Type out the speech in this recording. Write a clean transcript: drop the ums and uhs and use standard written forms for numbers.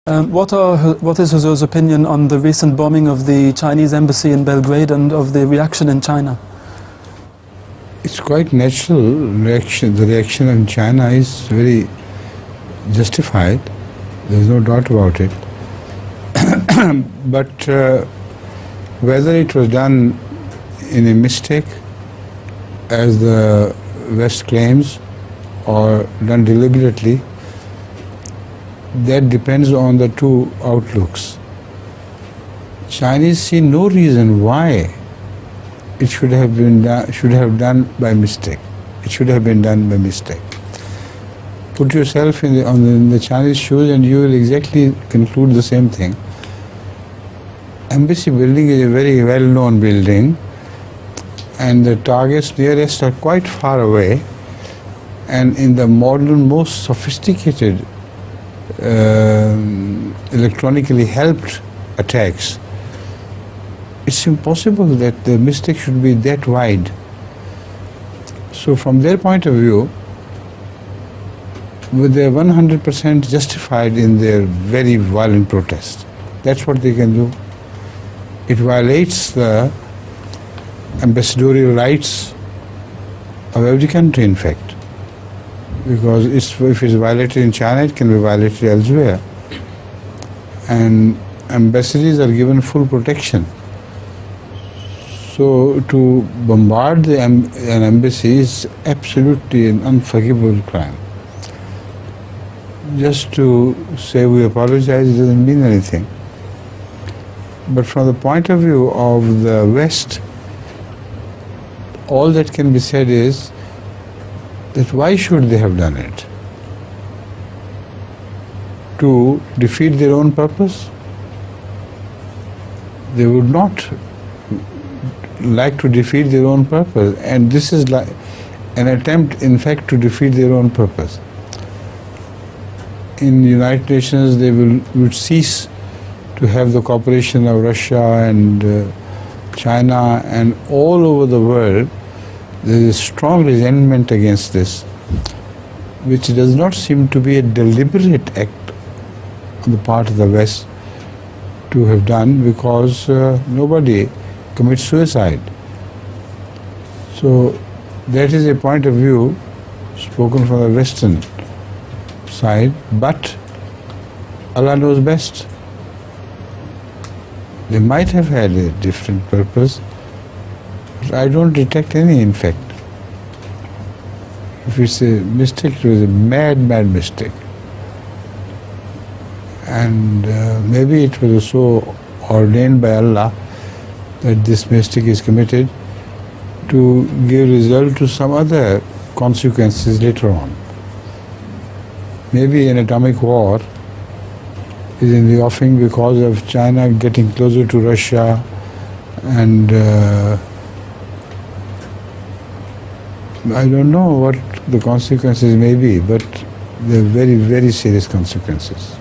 What is Huzoor's opinion on the recent bombing of the Chinese embassy in Belgrade and of the reaction in China? It's quite natural reaction. The reaction in China is very justified. There's no doubt about it. But whether it was done in a mistake, as the West claims, or done deliberately, that depends on the two outlooks. Chinese see no reason why it should have been done by mistake. It should have been done by mistake. Put yourself in the Chinese shoes and you will exactly conclude the same thing. Embassy building is a very well-known building, and the targets nearest are quite far away, and in the modern, most sophisticated electronically helped attacks, it's impossible that the mistake should be that wide. So from their point of view, they're 100% justified in their very violent protest. That's what they can do. It violates the ambassadorial rights of every country, in fact, because if it's violated in China, it can be violated elsewhere. And ambassadors are given full protection. So to bombard an embassy is absolutely an unforgivable crime. Just to say we apologize doesn't mean anything. But from the point of view of the West, all that can be said is that why should they have done it? To defeat their own purpose? They would not like to defeat their own purpose, and this is like an attempt, in fact, to defeat their own purpose. In the United Nations, they would cease to have the cooperation of Russia and China, and all over the world there is a strong resentment against this, which does not seem to be a deliberate act on the part of the West to have done, because nobody commits suicide. So that is a point of view spoken from the Western side, but Allah knows best. They might have had a different purpose, but I don't detect any, in fact. If it's a mistake, it was a mad mistake. And maybe it was so ordained by Allah that this mistake is committed to give result to some other consequences later on. Maybe an atomic war is in the offing because of China getting closer to Russia, and I don't know what the consequences may be, but they're very, very serious consequences.